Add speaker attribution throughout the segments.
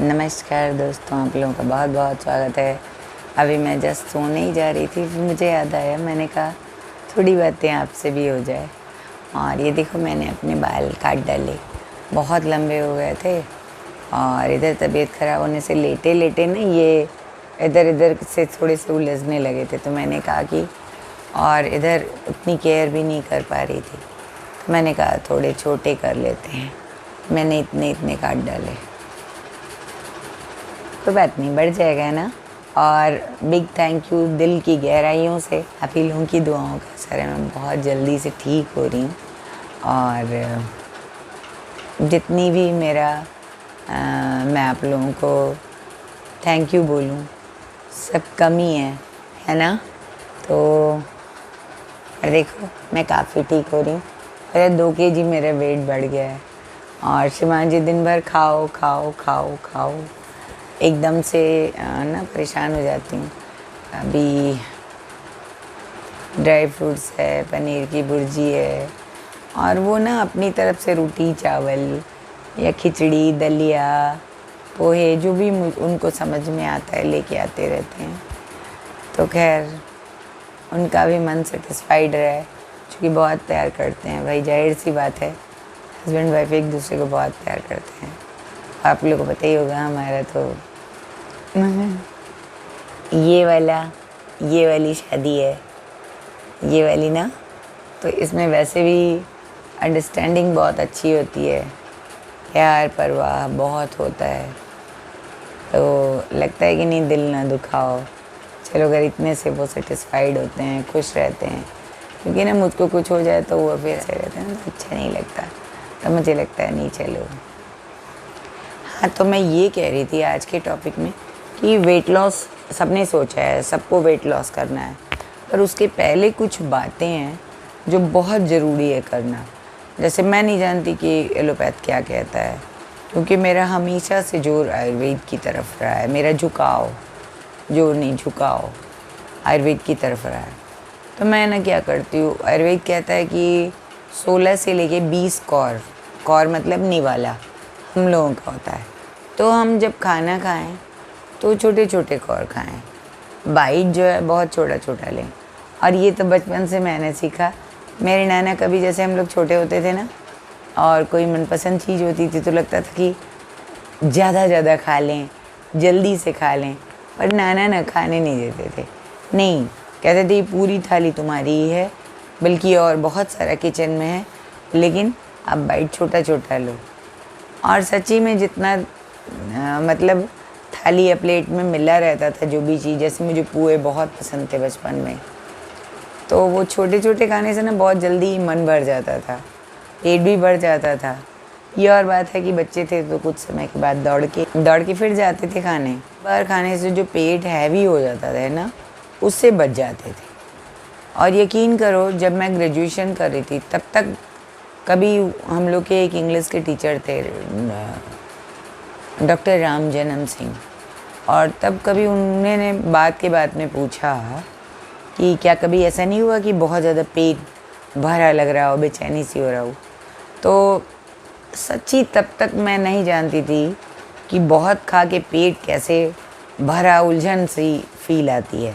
Speaker 1: नमस्कार दोस्तों, आप लोगों का बहुत बहुत स्वागत है। अभी मैं जस्ट सोने ही जा रही थी, फिर मुझे याद आया, मैंने कहा थोड़ी बातें आपसे भी हो जाए। और ये देखो, मैंने अपने बाल काट डाले, बहुत लंबे हो गए थे। और इधर तबीयत ख़राब होने से लेटे लेटे ना ये इधर इधर से थोड़े से उलझने लगे थे, तो मैंने कहा कि और इधर उतनी केयर भी नहीं कर पा रही थी, तो मैंने कहा थोड़े छोटे कर लेते हैं। मैंने इतने इतने काट डाले, कोई बात नहीं, बढ़ जाएगा ना। और बिग थैंक यू दिल की गहराइयों से, आप ही लोगों की दुआओं का असर है, मैं बहुत जल्दी से ठीक हो रही हूँ। और जितनी भी मैं आप लोगों को थैंक यू बोलूँ, सब कमी है ना। तो और देखो, मैं काफ़ी ठीक हो रही हूँ। अरे 2 kg मेरा वेट बढ़ गया है। और शिवान जी दिन भर खाओ खाओ खाओ खाओ, एकदम से ना परेशान हो जाती हूँ। अभी ड्राई फ्रूट्स है, पनीर की भुर्जी है, और वो ना अपनी तरफ से रोटी चावल या खिचड़ी दलिया पोहे जो भी उनको समझ में आता है लेके आते रहते हैं। तो खैर, उनका भी मन सेटिस्फाइड रहे, क्योंकि बहुत प्यार करते हैं भाई, जाहिर सी बात है, हस्बैंड वाइफ एक दूसरे को बहुत प्यार करते हैं। आप लोगों को पता ही होगा, हमारा तो ये वाली शादी है, ये वाली ना, तो इसमें वैसे भी अंडरस्टैंडिंग बहुत अच्छी होती है, प्यार परवाह बहुत होता है। तो लगता है कि नहीं, दिल ना दुखाओ। चलो, अगर इतने से वो सेटिस्फाइड होते हैं, खुश रहते हैं, क्योंकि ना मुझको कुछ हो जाए तो वो फिर ऐसे रहते हैं, तो अच्छा नहीं लगता। तो मुझे लगता है नहीं, चलो। हाँ, तो मैं ये कह रही थी आज के टॉपिक में कि वेट लॉस सबने सोचा है, सबको वेट लॉस करना है, पर उसके पहले कुछ बातें हैं जो बहुत ज़रूरी है करना। जैसे मैं नहीं जानती कि एलोपैथ क्या कहता है, क्योंकि मेरा हमेशा से जोर आयुर्वेद की तरफ रहा है, मेरा झुकाव, जोर नहीं झुकाव, आयुर्वेद की तरफ रहा है। तो मैं ना क्या करती हूँ, आयुर्वेद कहता है कि 16 से लेके 20 कौर मतलब निवाला हम लोगों का होता है। तो हम जब खाना खाएं तो छोटे छोटे कौर खाएं, बाइट जो है बहुत छोटा छोटा लें। और ये तो बचपन से मैंने सीखा। मेरे नाना कभी, जैसे हम लोग छोटे होते थे ना, और कोई मनपसंद चीज़ होती थी तो लगता था कि ज़्यादा खा लें, जल्दी से खा लें, पर नाना ना खाने नहीं देते थे। नहीं, कहते थे पूरी थाली तुम्हारी ही है, बल्कि और बहुत सारा किचन में है, लेकिन आप बाइट छोटा छोटा लो। और सच्ची में जितना मतलब थाली या प्लेट में मिला रहता था जो भी चीज़, जैसे मुझे पोहे बहुत पसंद थे बचपन में, तो वो छोटे छोटे खाने से ना बहुत जल्दी मन भर जाता था, पेट भी भर जाता था। ये और बात है कि बच्चे थे तो कुछ समय के बाद दौड़ के फिर जाते थे खाने। बाहर खाने से जो पेट हैवी हो जाता था ना, उससे बच जाते थे। और यकीन करो, जब मैं ग्रेजुएशन कर रही थी तब तक कभी हम लोग के एक इंग्लिश के टीचर थे, डॉक्टर राम जन्म सिंह, और तब कभी उन्होंने बात के बाद में पूछा कि क्या कभी ऐसा नहीं हुआ कि बहुत ज़्यादा पेट भरा लग रहा हो, बेचैनी सी हो रहा हो। तो सच्ची तब तक मैं नहीं जानती थी कि बहुत खा के पेट कैसे भरा, उलझन सी फील आती है।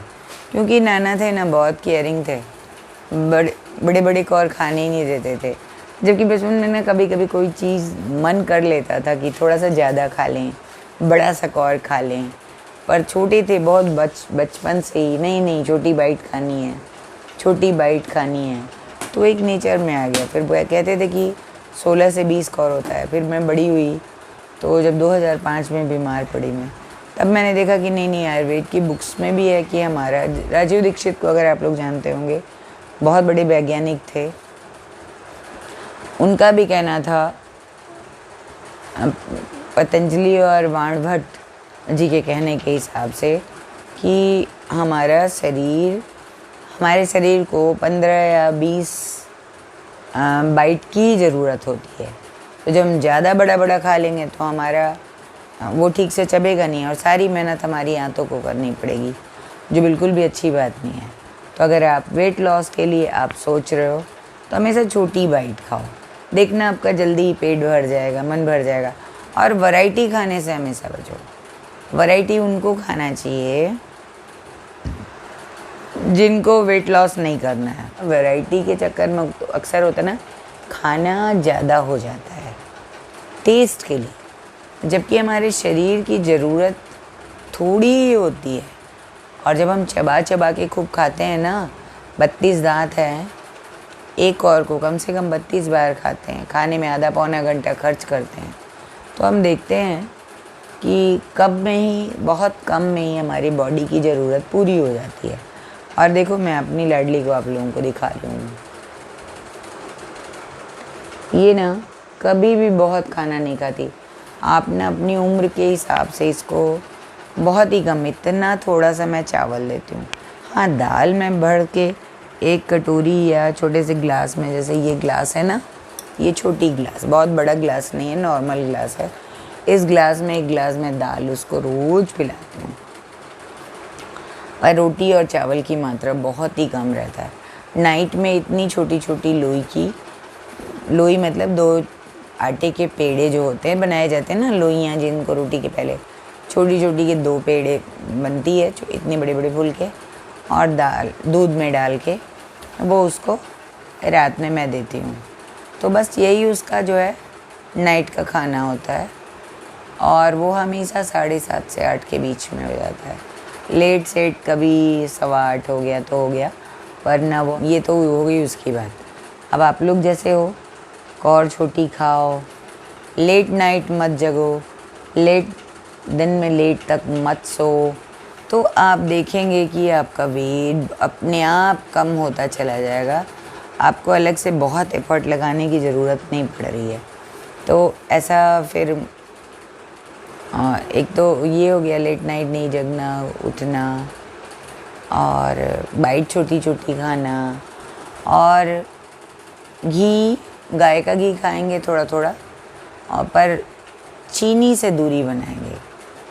Speaker 1: क्योंकि नाना थे ना, बहुत केयरिंग थे, बड़े बड़े कौर खाने ही नहीं देते थे। जबकि बचपन में ना कभी कभी कोई चीज़ मन कर लेता था कि थोड़ा सा ज़्यादा खा लें, बड़ा सा कौर खा लें, पर छोटे थे बहुत, बचपन से ही नहीं छोटी बाइट खानी है, छोटी बाइट खानी है, तो एक नेचर में आ गया। फिर वो कहते थे कि 16 से 20 कौर होता है। फिर मैं बड़ी हुई तो जब 2005 में बीमार पड़ी मैं, तब मैंने देखा कि नहीं, आयुर्वेद की बुक्स में भी है कि हमारा राजीव दीक्षित को अगर आप लोग जानते होंगे, बहुत बड़े वैज्ञानिक थे, उनका भी कहना था, पतंजलि और वाणभट्ट जी के कहने के हिसाब से, कि हमारे शरीर को 15 या 20 बाइट की ज़रूरत होती है। तो जब हम ज़्यादा बड़ा खा लेंगे तो हमारा वो ठीक से चबेगा नहीं, और सारी मेहनत हमारी आंतों को करनी पड़ेगी, जो बिल्कुल भी अच्छी बात नहीं है। तो अगर आप वेट लॉस के लिए आप सोच रहे हो तो हमेशा छोटी बाइट खाओ, देखना आपका जल्दी ही पेट भर जाएगा, मन भर जाएगा। और वैरायटी खाने से हमेशा बचो। वैरायटी उनको खाना चाहिए जिनको वेट लॉस नहीं करना है। वैरायटी के चक्कर में तो अक्सर होता है ना, खाना ज़्यादा हो जाता है टेस्ट के लिए, जबकि हमारे शरीर की ज़रूरत थोड़ी ही होती है। और जब हम चबा चबा के खूब खाते हैं ना, 32 दांत हैं, एक और को कम से कम 32 बार खाते हैं, खाने में आधा पौना घंटा खर्च करते हैं, तो हम देखते हैं कि कब में ही, बहुत कम में ही हमारी बॉडी की ज़रूरत पूरी हो जाती है। और देखो, मैं अपनी लाडली को आप लोगों को दिखा रही हूँ, ये ना कभी भी बहुत खाना नहीं खाती। आप ना अपनी उम्र के हिसाब से इसको बहुत ही कम, इतना थोड़ा सा मैं चावल देती हूँ। हाँ, दाल मैं भर के एक कटोरी या छोटे से ग्लास में, जैसे ये ग्लास है ना, ये छोटी ग्लास, बहुत बड़ा ग्लास नहीं है, नॉर्मल ग्लास है, इस ग्लास में एक ग्लास में दाल उसको रोज़ पिलाती हूँ। और रोटी और चावल की मात्रा बहुत ही कम रहता है। नाइट में इतनी छोटी छोटी लोई की, लोई मतलब 2 आटे के पेड़े जो होते हैं, बनाए जाते हैं ना लोइयाँ, जिनको रोटी के पहले छोटी छोटी के 2 पेड़े बनती है, जो इतने बड़े बड़े फूल के, और दाल दूध में डाल के वो उसको रात में मैं देती हूँ। तो बस यही उसका जो है नाइट का खाना होता है। और वो हमेशा 7:30 से 8 के बीच में हो जाता है। लेट सेट कभी 8:15 हो गया तो हो गया, वरना वो ये तो हो गई उसकी बात। अब आप लोग जैसे हो, और छोटी खाओ, लेट नाइट मत जगो, लेट दिन में लेट तक मत सो, तो आप देखेंगे कि आपका वेट अपने आप कम होता चला जाएगा। आपको अलग से बहुत एफर्ट लगाने की ज़रूरत नहीं पड़ रही है। तो ऐसा फिर एक तो ये हो गया, लेट नाइट नहीं जगना, उठना, और बाइट छोटी छोटी खाना, और घी, गाय का घी खाएंगे थोड़ा थोड़ा, और पर चीनी से दूरी बनाएंगे।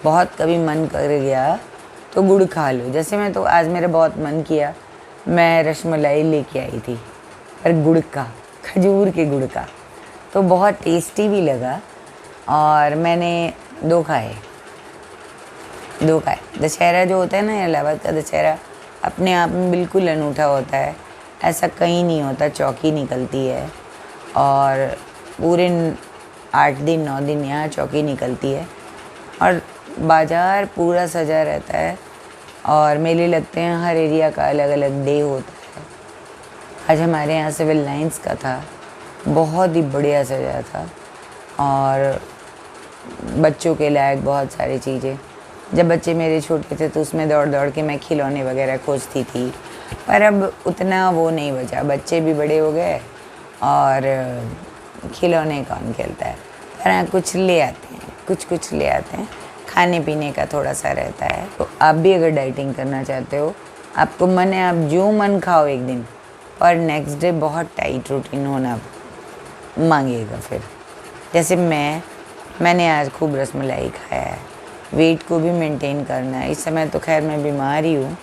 Speaker 1: बहुत कभी मन कर गया तो गुड़ खा लो। जैसे मैं तो आज मेरा बहुत मन किया, मैं रसमलाई लेके आई थी, पर गुड़ का, खजूर के गुड़ का, तो बहुत टेस्टी भी लगा, और मैंने 2 खाए। दशहरा जो होता है ना, इलाहाबाद का दशहरा अपने आप में बिल्कुल अनूठा होता है, ऐसा कहीं नहीं होता। चौकी निकलती है, और पूरे 8 दिन 9 दिन यहाँ चौकी निकलती है, और बाज़ार पूरा सजा रहता है, और मेले लगते हैं। हर एरिया का अलग अलग डे होता है। आज हमारे यहाँ सिविल लाइंस का था, बहुत ही बढ़िया सजा था, और बच्चों के लायक बहुत सारी चीज़ें। जब बच्चे मेरे छोटे थे तो उसमें दौड़ दौड़ के मैं खिलौने वगैरह खोजती थी, पर अब उतना वो नहीं बचा। बच्चे भी बड़े हो गए, और खिलौने कौन खेलता है। पर हाँ, कुछ ले आते हैं, कुछ ले आते हैं। खाने पीने का थोड़ा सा रहता है। तो आप भी अगर डाइटिंग करना चाहते हो, आपको मन है, आप जो मन खाओ एक दिन, और नेक्स्ट डे बहुत टाइट रूटीन होना मांगेगा। फिर जैसे मैंने आज खूब रसमलाई खाया है, वेट को भी मेंटेन करना है। इस समय तो खैर मैं बीमार ही हूँ,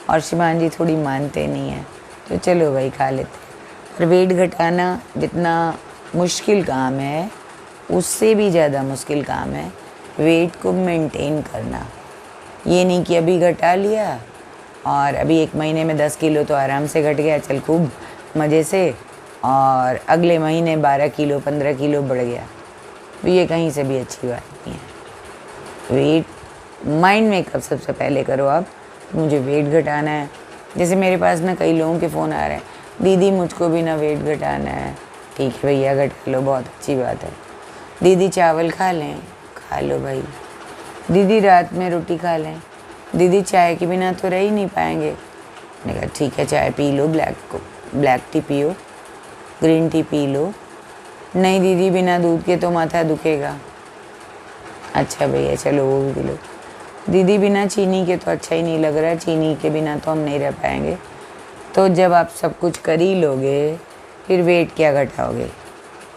Speaker 1: और शिवान जी थोड़ी मानते नहीं हैं, तो चलो भाई खा लेते हैं। पर वेट घटाना जितना मुश्किल काम है, उससे भी ज़्यादा मुश्किल काम है वेट को मेंटेन करना। ये नहीं कि अभी घटा लिया और अभी 1 महीने में 10 किलो तो आराम से घट गया, चल खूब मज़े से, और अगले महीने 12 किलो 15 किलो बढ़ गया, तो ये कहीं से भी अच्छी बात नहीं है। वेट माइंड मेकअप सबसे पहले करो आप, मुझे वेट घटाना है। जैसे मेरे पास ना कई लोगों के फ़ोन आ रहे हैं, दीदी मुझको भी ना वेट घटाना है। ठीक है भैया, घटा लो, बहुत अच्छी बात है। दीदी चावल खा लें, खा लो भाई। दीदी रात में रोटी खा लें, दीदी चाय के बिना तो रह ही नहीं पाएंगे। मैंने कहा ठीक है, चाय पी लो, ब्लैक टी पियो, ग्रीन टी पी लो। नहीं दीदी, बिना दूध के तो माथा दुखेगा। अच्छा भैया चलो वो भी पी लो। दीदी बिना चीनी के तो अच्छा ही नहीं लग रहा है, चीनी के बिना तो हम नहीं रह पाएंगे। तो जब आप सब कुछ कर ही लोगे, फिर वेट क्या घटाओगे?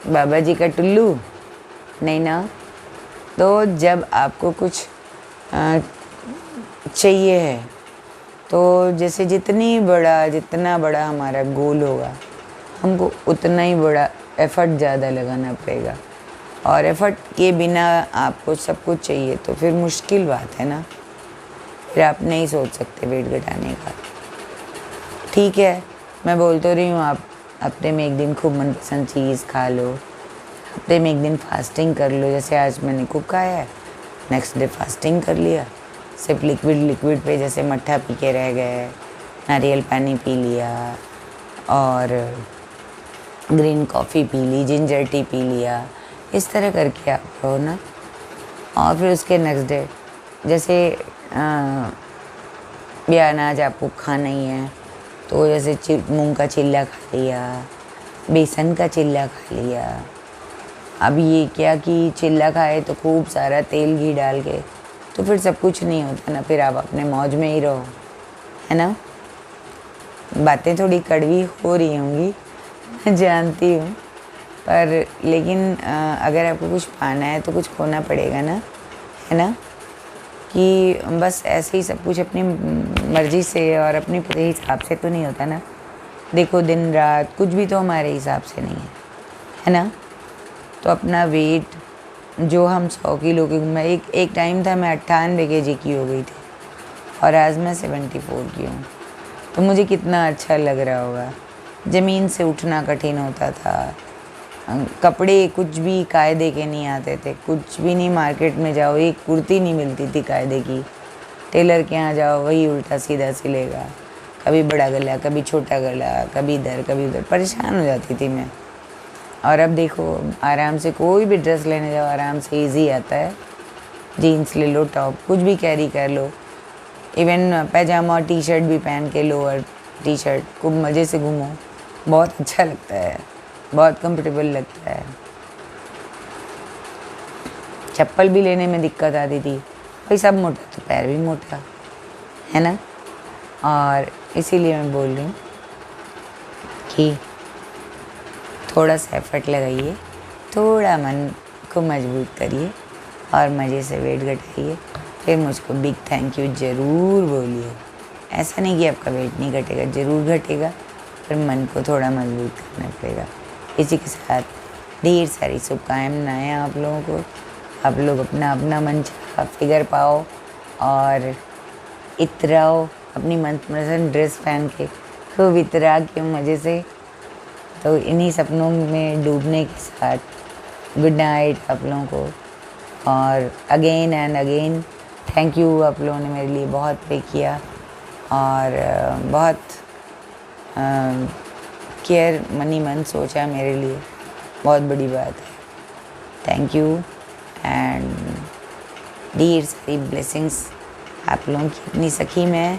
Speaker 1: बाबा जी का टुल्लू नहीं ना। तो जब आपको कुछ चाहिए है, तो जैसे जितना बड़ा हमारा गोल होगा, हमको उतना ही बड़ा एफर्ट ज़्यादा लगाना पड़ेगा। और एफर्ट के बिना आपको सब कुछ चाहिए तो फिर मुश्किल बात है ना, फिर आप नहीं सोच सकते वेट घटाने का। ठीक है, मैं बोल तो रही हूँ आप हफ्ते में एक दिन खूब मनपसंद चीज़ खा लो, हफ्ते में एक दिन फास्टिंग कर लो, जैसे आज मैंने खूब खाया है, नेक्स्ट डे फास्टिंग कर लिया, सिर्फ लिक्विड पे जैसे मट्ठा पी के रह गए, नारियल पानी पी लिया और ग्रीन कॉफ़ी पी ली, जिंजर टी पी लिया, इस तरह करके आप रहो ना। और फिर उसके नेक्स्ट डे जैसे ये अनाज आपको खाना ही है तो जैसे मूंग का चिल्ला खा लिया, बेसन का चिल्ला खा लिया। अब ये क्या कि चिल्ला खाए तो खूब सारा तेल घी डाल के, तो फिर सब कुछ नहीं होता ना, फिर आप अपने मौज में ही रहो, है ना। बातें थोड़ी कड़वी हो रही होंगी, मैं जानती हूँ, पर लेकिन अगर आपको कुछ पाना है तो कुछ खोना पड़ेगा ना, है ना। कि बस ऐसे ही सब कुछ अपनी मर्ज़ी से और अपने पूरे हिसाब से तो नहीं होता ना। देखो दिन रात कुछ भी तो हमारे हिसाब से नहीं है ना। तो अपना वेट जो हम 100 किलो की, मैं एक टाइम था मैं 98 kg की हो गई थी और आज मैं 74 की हूँ, तो मुझे कितना अच्छा लग रहा होगा। ज़मीन से उठना कठिन होता था, कपड़े कुछ भी कायदे के नहीं आते थे, कुछ भी नहीं। मार्केट में जाओ एक कुर्ती नहीं मिलती थी कायदे की, टेलर के यहाँ जाओ वही उल्टा सीधा सिलेगा, कभी बड़ा गला कभी छोटा गला, कभी इधर कभी उधर, परेशान हो जाती थी मैं। और अब देखो आराम से कोई भी ड्रेस लेने जाओ आराम से इजी आता है, जीन्स ले लो, टॉप कुछ भी कैरी कर लो, इवन पैजामा टी शर्ट भी पहन के, लोअर टी शर्ट, खूब मज़े से घूमो, बहुत अच्छा लगता है, बहुत कंफर्टेबल लगता है। चप्पल भी लेने में दिक्कत आती थी, भाई सब मोटा तो पैर भी मोटा, है ना। और इसीलिए मैं बोल रही हूँ कि थोड़ा सा एफर्ट लगाइए, थोड़ा मन को मजबूत करिए और मज़े से वेट घटाइए, फिर मुझको बिग थैंक यू ज़रूर बोलिए। ऐसा नहीं कि आपका वेट नहीं घटेगा, ज़रूर घटेगा, पर मन को थोड़ा मजबूत करना पड़ेगा। इसी के साथ ढेर सारी शुभकामनाएँ आप लोगों को, आप लोग अपना अपना मन चाहा फिगर पाओ और इतराओ, अपनी मनपसंद ड्रेस पहन के खूब इतरा के मज़े से। तो इन्हीं सपनों में डूबने के साथ गुड नाइट आप लोगों को। और again and again thank you, आप लोगों ने मेरे लिए बहुत पे किया और बहुत केयर मन सोचा मेरे लिए, बहुत बड़ी बात है। थैंक यू एंड ढेर सारी ब्लेसिंग्स आप लोगों की। अपनी सखी मैं